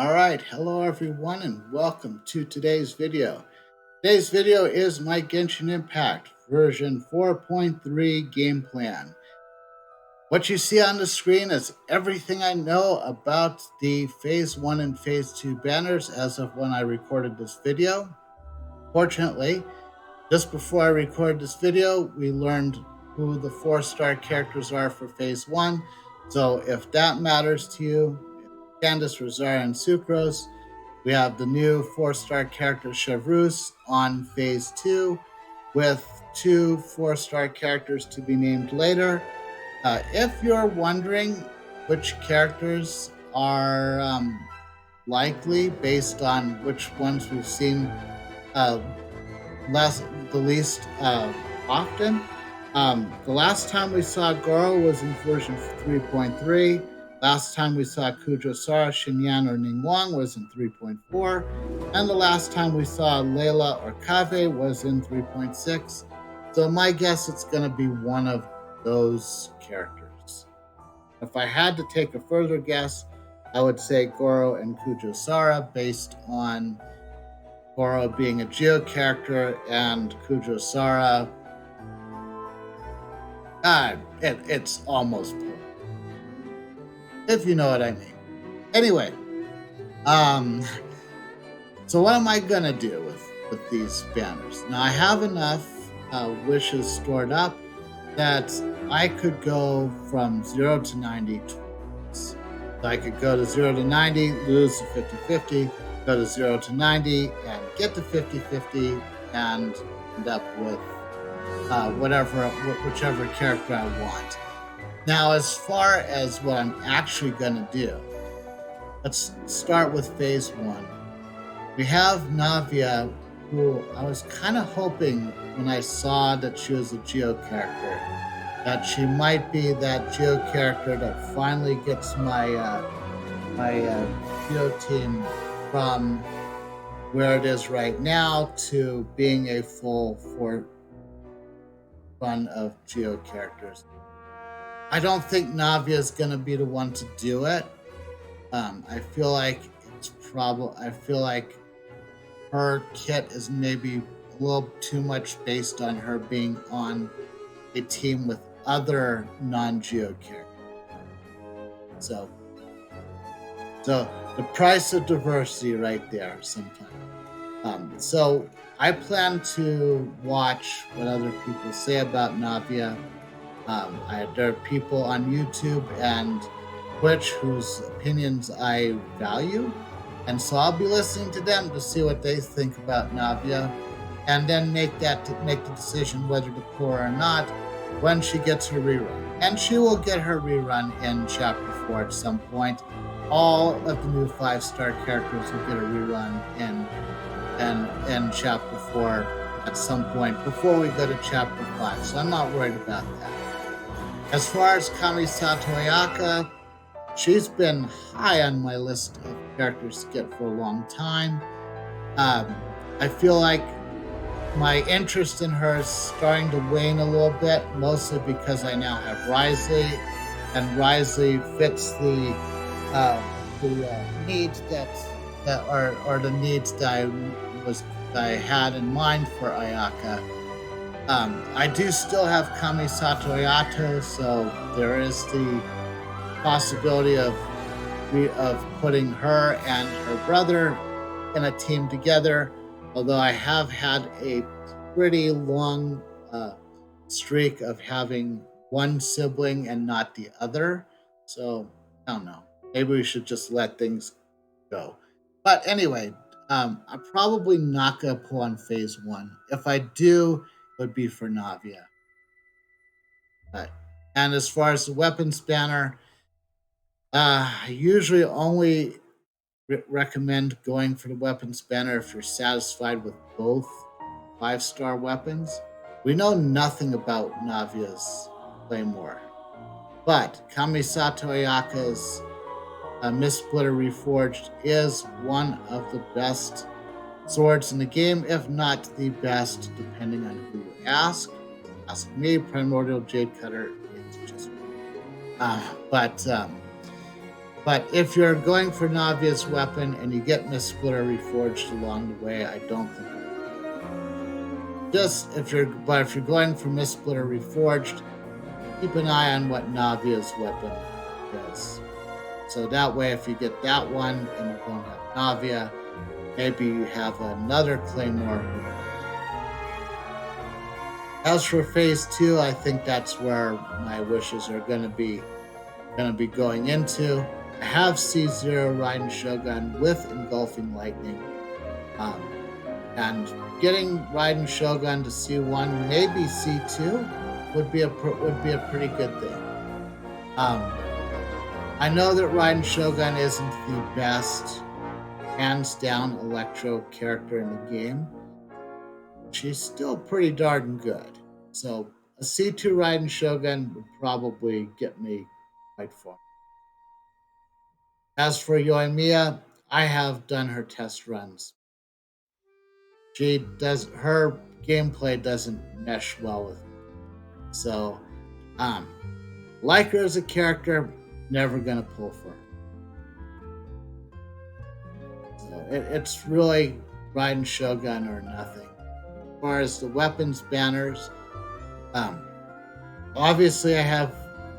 All right, hello everyone and welcome to today's video. Today's video is my Genshin Impact version 4.3 game plan. What you see on the screen is everything I know about the Phase 1 and Phase 2 banners as of when I recorded this video. Fortunately, just before I recorded this video, we learned who the 4-star characters are for Phase 1. So if that matters to you, Candace, Rosaria, and Sucrose, we have the new 4-star character Chevreuse on Phase 2, with 2 4-star characters to be named later. If you're wondering which characters are likely based on which ones we've seen uh, the least often, the last time we saw Goro was in version 3.3. Last time we saw Kujo-Sara, Xinyan, or Ningguang was in 3.4. And the last time we saw Layla or Kaveh was in 3.6. So my guess it's going to be one of those characters. If I had to take a further guess, I would say Goro and Kujo-Sara based on Goro being a Geo character and Kujo-Sara, it's almost perfect, if you know what I mean. Anyway, so what am I gonna do with these banners? Now I have enough wishes stored up that I could go from 0 to 90 twice. So I could go to 0 to 90, lose to 50-50, go to 0 to 90 and get to 50-50 and end up with whichever character I want. Now, as far as what I'm actually going to do, let's start with Phase 1. We have Navia, who I was kind of hoping when I saw that she was a Geo character, that she might be that Geo character that finally gets my Geo team from where it is right now to being a full run of Geo characters. I don't think Navia is going to be the one to do it. I feel like her kit is maybe a little too much based on her being on a team with other non-Geo characters. So the price of diversity right there sometimes. So I plan to watch what other people say about Navia. There are people on YouTube and Twitch whose opinions I value, and so I'll be listening to them to see what they think about Navia, and then make the decision whether to pull her or not when she gets her rerun. And she will get her rerun in Chapter 4 at some point. All of the new 5-star characters will get a rerun in Chapter 4 at some point before we go to Chapter 5, so I'm not worried about that. As far as Kamisato Ayaka, she's been high on my list of characters to get for a long time. I feel like my interest in her is starting to wane a little bit, mostly because I now have Wriothesley, and Wriothesley fits the needs that the needs that I had in mind for Ayaka. I do still have Kamisato Ayato, so there is the possibility of putting her and her brother in a team together, although I have had a pretty long streak of having one sibling and not the other, so I don't know, maybe we should just let things go. But anyway, I'm probably not going to pull on Phase 1. If I do, it would be for Navia. And as far as the weapons banner, I usually only recommend going for the weapons banner if you're satisfied with both 5-star weapons. We know nothing about Navia's Claymore, but Kamisato Ayaka's Mist Splitter Reforged is one of the best swords in the game, if not the best, depending on who you ask. Ask me, Primordial Jade Cutter, it's just But if you're going for Navia's weapon and you get Mist Splitter reforged along the way, I don't think if you're going for Mist Splitter reforged, keep an eye on what Navia's weapon is. So that way, if you get that one and you don't have Navia, maybe you have another Claymore. As for Phase 2, I think that's where my wishes are going to be going into. I have C0 Raiden Shogun with Engulfing Lightning, and getting Raiden Shogun to C1, maybe C2, would be a pretty good thing. I know that Raiden Shogun isn't the best, hands down, Electro character in the game. She's still pretty darn good. So a C2 Raiden Shogun would probably get me quite far. As for Yoimiya, I have done her test runs. Her gameplay doesn't mesh well with me. So, like her as a character, never gonna pull for her. So it's really Raiden Shogun or nothing. As far as the weapons banners, obviously I have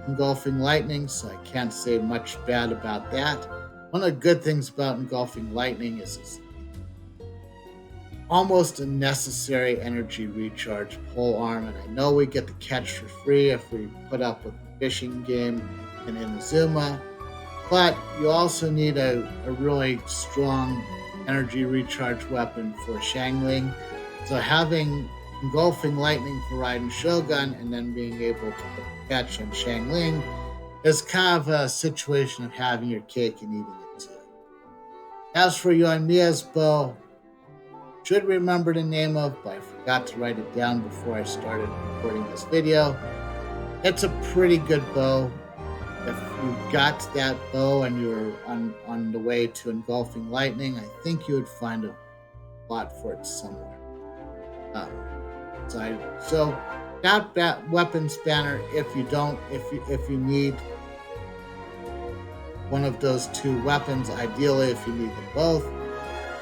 Engulfing Lightning, so I can't say much bad about that. One of the good things about Engulfing Lightning is it's almost a necessary energy recharge pole arm, and I know we get the catch for free if we put up with the fishing game in Inazuma, but you also need a really strong energy recharge weapon for Xiangling. So having Engulfing Lightning for Raiden Shogun and then being able to put the catch on Xiangling is kind of a situation of having your cake and eating it too. As for Yoimiya's bow, should remember the name of, but I forgot to write it down before I started recording this video. It's a pretty good bow. If you got that bow and you're on the way to Engulfing Lightning, I think you would find a spot for it somewhere. So that weapons banner, if you need one of those two weapons, ideally if you need them both,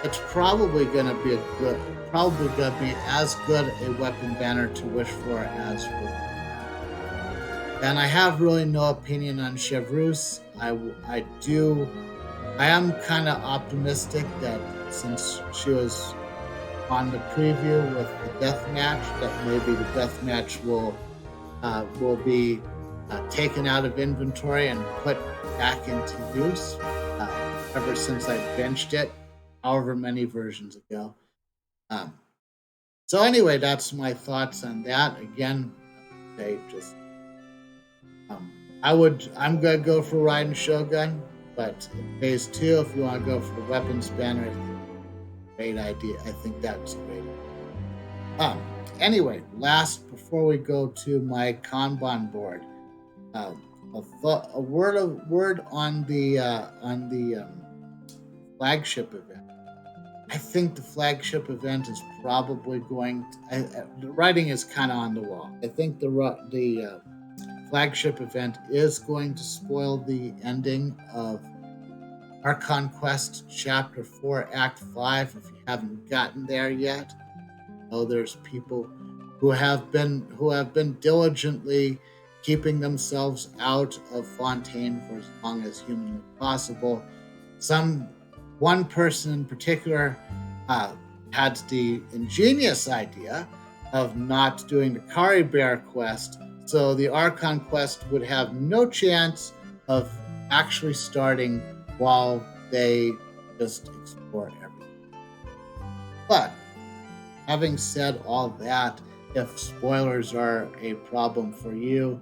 it's probably going to be as good a weapon banner to wish for as for. And I have really no opinion on Chevreuse. I am kind of optimistic that since she was on the preview with the death match, that maybe the death match will be taken out of inventory and put back into use. Ever since I benched it, however many versions ago. So anyway, that's my thoughts on that. Again, I'm gonna go for Raiden Shogun, but in Phase 2, if you want to go for the weapons banner, great idea. I think that's a great idea. Anyway, before we go to my Kanban board, a word on the flagship event. I think the flagship event is probably going to, the writing is kind of on the wall. I think the flagship event is going to spoil the ending of Archon Quest Chapter 4 Act 5 if you haven't gotten there yet. I know there's people who have been diligently keeping themselves out of Fontaine for as long as humanly possible. One person in particular had the ingenious idea of not doing the Kari Bear quest, so the Archon quest would have no chance of actually starting while they just explore everything. But having said all that, if spoilers are a problem for you,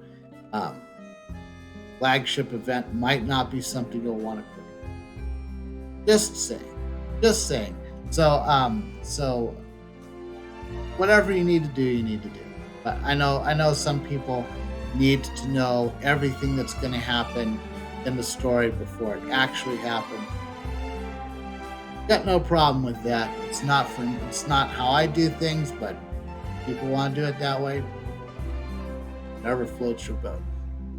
flagship event might not be something you'll want to play. Just saying. So whatever you need to do, you need to do. But I know some people need to know everything that's going to happen in the story before it actually happens. Got no problem with that. It's not how I do things, but people want to do it that way. Whatever floats your boat.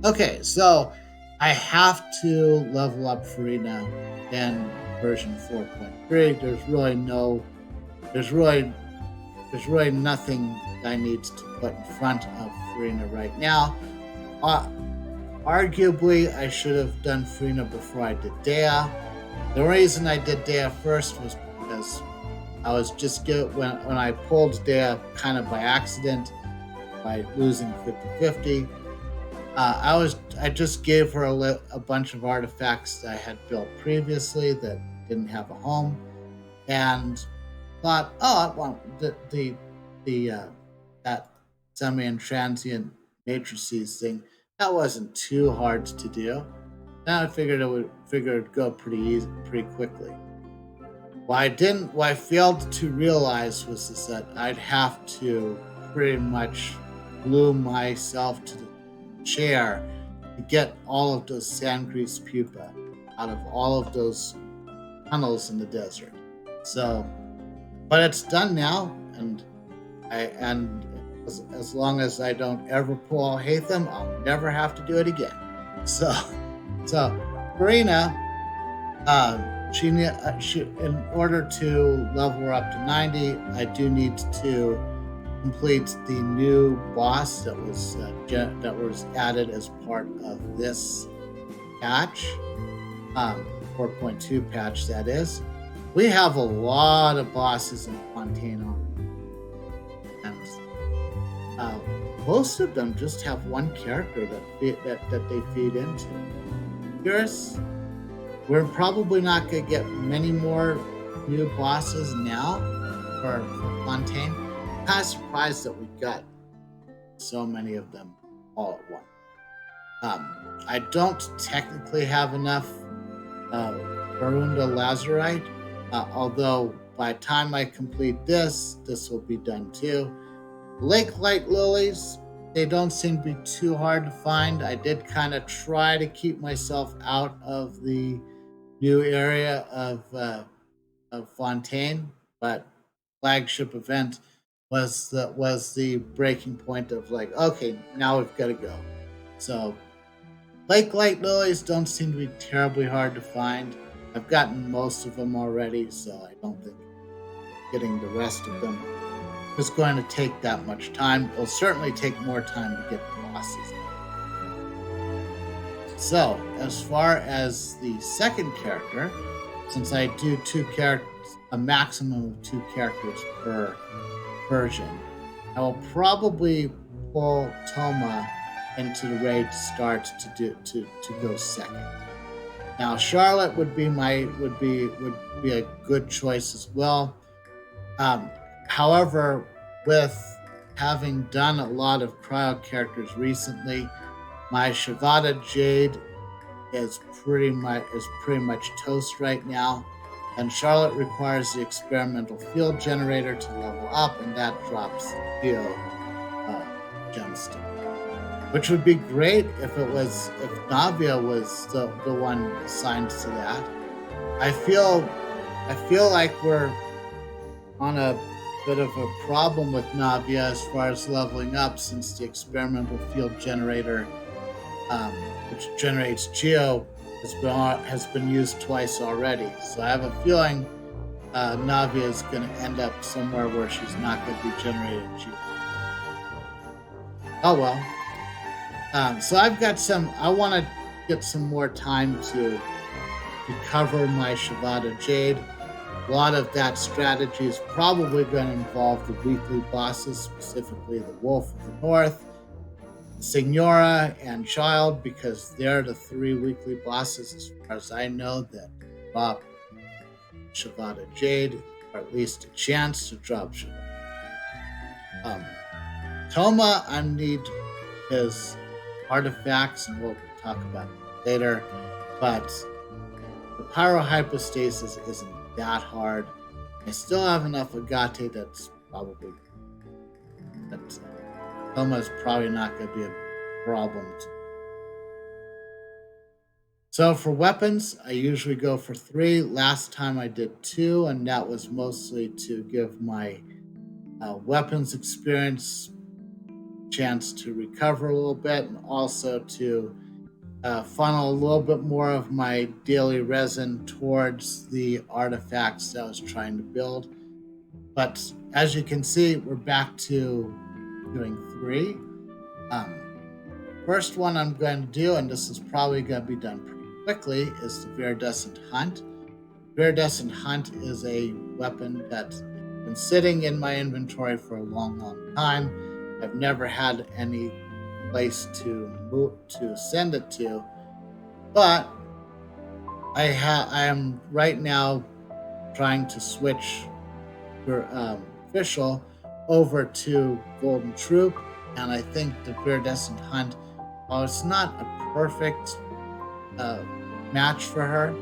Okay, so I have to level up Farina in version 4.3. There's really nothing I need to put in front of Farina right now. Arguably, I should have done Farina before I did Dea. The reason I did Dea first was because I was just when I pulled Dea kind of by accident by losing 50-50. I just gave her a bunch of artifacts that I had built previously that didn't have a home, and thought, oh, I want that semi-intransient matrices thing. That wasn't too hard to do. Now I figured it'd go pretty easy, pretty quickly. What I failed to realize was that I'd have to pretty much glue myself to the chair to get all of those sand grease pupa out of all of those tunnels in the desert. So, but it's done now, and as long as I don't ever pull Hatham, I'll never have to do it again. So Farina, she in order to level her up to 90, I do need to complete the new boss that was added as part of this patch, 4.2 patch. That is, we have a lot of bosses in Fontaine and most of them just have one character that they feed into. Curious. We're probably not going to get many more new bosses now for Fontaine. I'm kind of surprised that we got so many of them all at once. I don't technically have enough Barunda Lazarite, although by the time I complete this will be done too. Lake Light Lilies, they don't seem to be too hard to find. I did kind of try to keep myself out of the new area of Fontaine, but flagship event was the breaking point of like, okay, now we've got to go. So Lake Light Lilies don't seem to be terribly hard to find. I've gotten most of them already, so I don't think getting the rest of them is going to take that much time. It'll certainly take more time to get the bosses. So, as far as the second character, since I do a maximum of 2 characters per version, I will probably pull Toma into the raid to start to go second. Now, Charlotte would be a good choice as well. However, with having done a lot of cryo characters recently, my Shavada Jade is pretty much toast right now, and Charlotte requires the experimental field generator to level up, and that drops the Geo gemstone, which would be great if Navia was the one assigned to that. I feel like we're on a bit of a problem with Navia as far as leveling up, since the experimental field generator, which generates Geo, has been used twice already. So I have a feeling Navia is going to end up somewhere where she's not going to be generating Geo. Oh well. So I've got I want to get some more time to recover my Shavada Jade. A lot of that strategy is probably going to involve the weekly bosses, specifically the Wolf of the North, Signora, and Child, because they're the 3 weekly bosses, as far as I know, that drop Shavada Jade, or at least a chance to drop Shavada. Toma, I need his artifacts, and we'll talk about it later, but the pyrohypostasis isn't that hard. I still have enough Agate that Toma's probably not going to be a problem. So for weapons, I usually go for 3. Last time I did 2, and that was mostly to give my weapons experience chance to recover a little bit, and also to funnel a little bit more of my daily resin towards the artifacts that I was trying to build. But as you can see, we're back to doing 3. Um, First one I'm going to do, and this is probably going to be done pretty quickly, is the Viridescent Hunt. Viridescent Hunt is a weapon that's been sitting in my inventory for a long, long time. I've never had any place to send it to, but I am right now trying to switch for official over to Golden Troop, and I think the Viridescent Hunt, while it's not a perfect uh, match for her,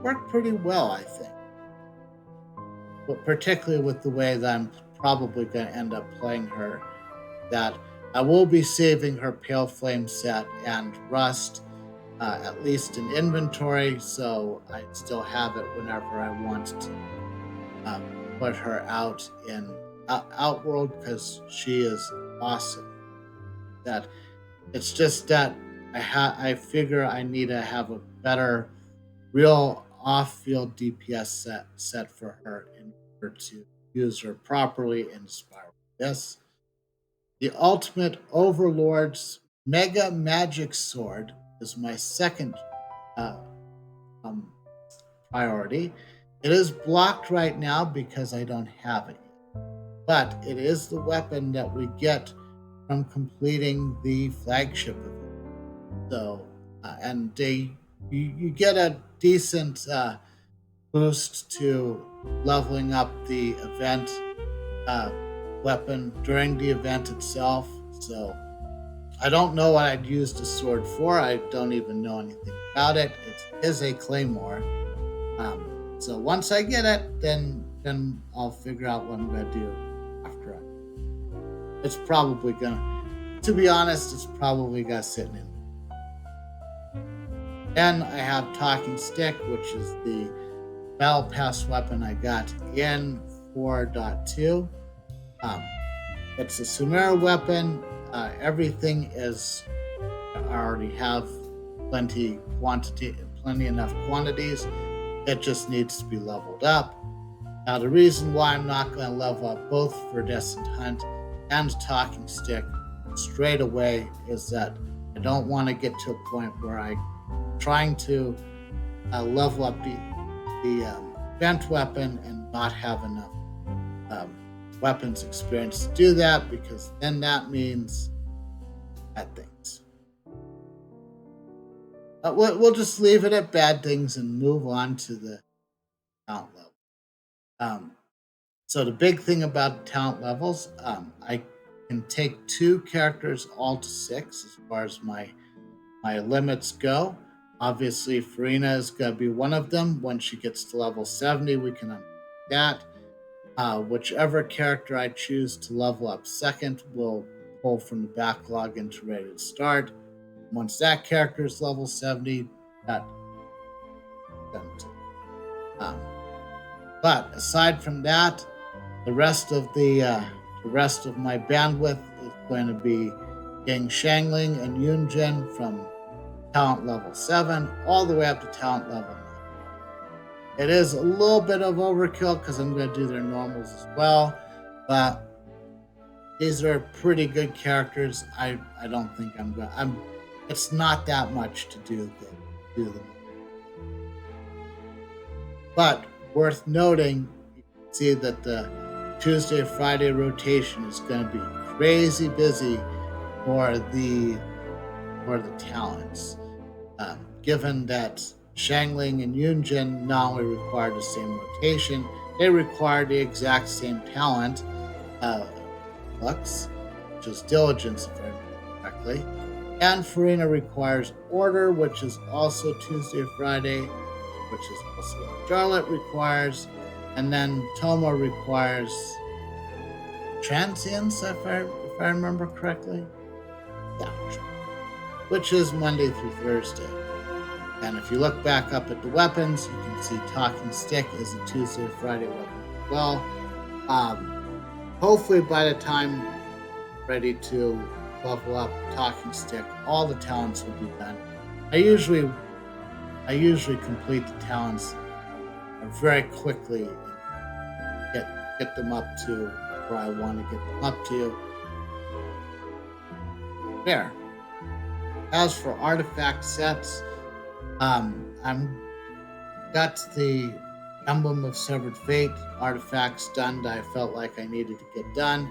worked pretty well, I think. But particularly with the way that I'm probably going to end up playing her, that I will be saving her Pale Flame set and Rust, at least in inventory, so I still have it whenever I want to uh, put her out in Outworld, because she is awesome. That it's just that I figure I need to have a better real off-field DPS set for her in order to use her properly in Spiral. Yes, the Ultimate Overlord's Mega Magic Sword is my second uh, um, priority. It is blocked right now because I don't have it yet, but it is the weapon that we get from completing the flagship event. So, and you get a decent boost to leveling up the event uh, weapon during the event itself. So I don't know what I'd use the sword for. I don't even know anything about it. It is a claymore. So once I get it, then I'll figure out what I'm gonna do after I. It's probably gonna, to be honest, it's probably gonna sit in. Then I have Talking Stick, which is the Battle Pass weapon I got in 4.2. It's a Sumeru weapon. Everything is, I already have plenty enough quantities. It just needs to be leveled up. Now, the reason why I'm not going to level up both Viridescent Hunt and Talking Stick straight away is that I don't want to get to a point where I'm trying to level up the event weapon and not have enough weapons experience to do that, because then that means bad things. We'll just leave it at bad things and move on to the talent level. So the big thing about talent levels, I can take 2 characters all to 6 as far as my limits go. Obviously, Farina is going to be one of them. When she gets to level 70, we can unlock that. Whichever character I choose to level up second will pull from the backlog into Ready to Start. Once that character is level 70, that done too. But aside from that, the rest of my bandwidth is going to be getting Shangling and Yunjin from talent level 7 all the way up to talent level 9. It is a little bit of overkill because I'm going to do their normals as well, but these are pretty good characters. I don't think it's not that much to do them. But worth noting, you can see that the Tuesday Friday rotation is going to be crazy busy for the talents, given that Shangling and Yunjin not only require the same rotation, they require the exact same talent, Lux, which is Diligence, if I remember correctly. And Farina requires Order, which is also Tuesday, Friday, which is also what Charlotte requires. And then Toma requires Transience, if I remember correctly. Yeah, which is Monday through Thursday. And if you look back up at the weapons, you can see Talking Stick is a Tuesday or Friday weapon as well. Hopefully by the time I'm ready to level up Talking Stick, all the talents will be done. I usually complete the talents very quickly and get them up to where I want to get them up to. There. As for artifact sets, I'm got the Emblem of Severed Fate artifacts done that I felt like I needed to get done.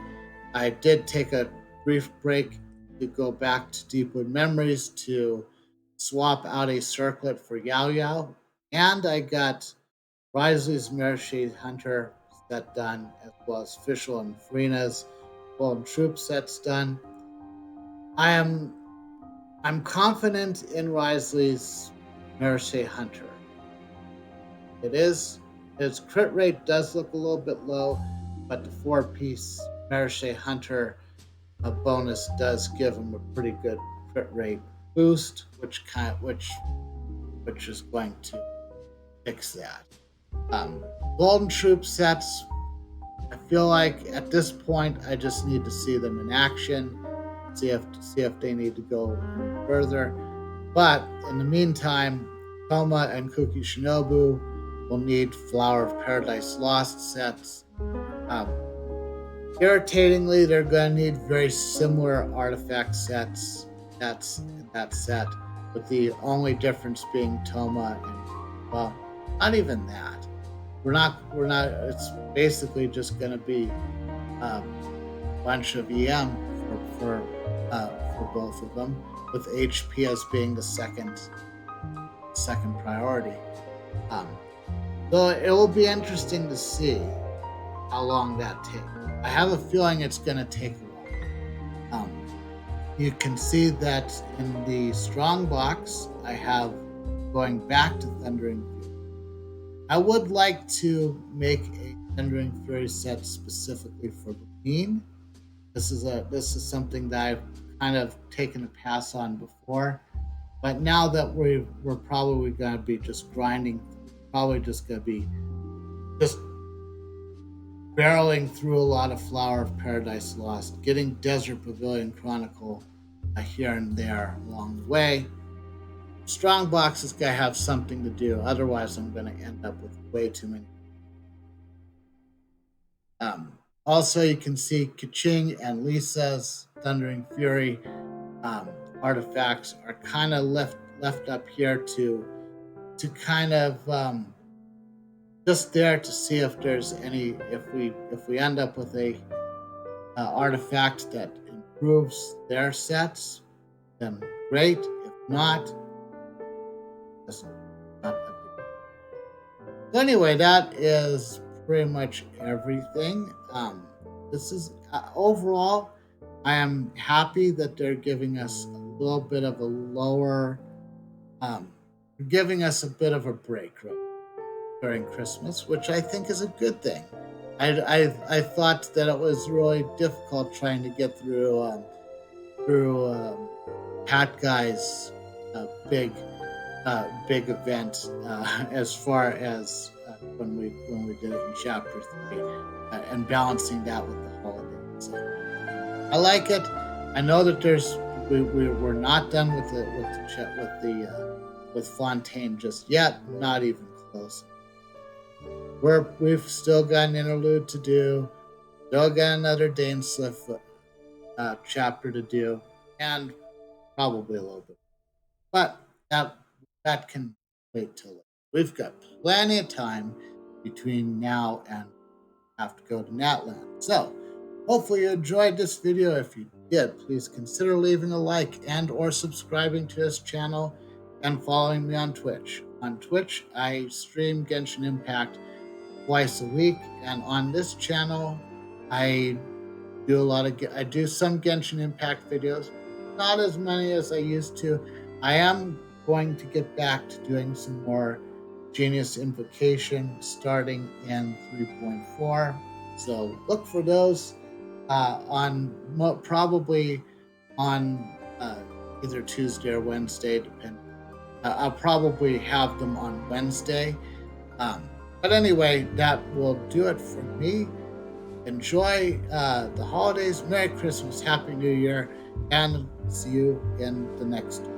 I did take a brief break to go back to Deepwood Memories to swap out a circlet for Yao Yao, and I got Risley's Mirashade Hunter set done, as well as Fischl and Farina's Golden Troop sets done. I'm confident in Risley's Mirashade Hunter. Its crit rate does look a little bit low, but the 4-piece Mirashade Hunter bonus does give him a pretty good crit rate boost, which is going to fix that. Golden Troop sets, I feel like at this point I just need to see them in action, see if they need to go any further. But in the meantime, Toma and Kuki Shinobu will need Flower of Paradise Lost sets. Irritatingly, they're going to need very similar artifact sets. That's that set, with the only difference being Toma and, well, not even that. We're not. It's basically just going to be a bunch of EM for both of them, with HP as being the second priority. So it will be interesting to see how long that takes. I have a feeling it's going to take a while. You can see that in the strong box, I have going back to Thundering Fury. I would like to make a Thundering Fury set specifically for Levine. This is something that I've kind of taken a pass on before, but now that we're probably going to be just grinding, probably just going to be just barreling through a lot of Flower of Paradise Lost, getting Desert Pavilion Chronicle here and there along the way. Strong box is going to have something to do, otherwise I'm going to end up with way too many. Also, you can see Kaching and Lisa's Thundering Fury artifacts are kind of left up here to kind of just there to see if there's any, if we end up with a artifact that improves their sets, then great. If not, it's not a big deal. So anyway, that is pretty much everything. This is overall, I am happy that they're giving us a little bit of a lower, giving us a bit of a break during Christmas, which I think is a good thing. I thought that it was really difficult trying to get through Hat Guy's big event as far as when we did it in Chapter 3 and balancing that with the holidays. So I like it. I know that we're not done with Fontaine just yet. Not even close. We've still got an interlude to do. Still got another Dane Sliff chapter to do, and probably a little bit. But that can wait till later. We've got plenty of time between now and have to go to Natland. So hopefully you enjoyed this video. If you did, please consider leaving a like and or subscribing to this channel and following me on Twitch. On Twitch, I stream Genshin Impact twice a week, and on this channel, I do some Genshin Impact videos, not as many as I used to. I am going to get back to doing some more Genius Invocation starting in 3.4. So look for those probably on either Tuesday or Wednesday, depending. I'll probably have them on Wednesday. But anyway, that will do it for me. Enjoy the holidays. Merry Christmas, Happy New Year, and see you in the next one.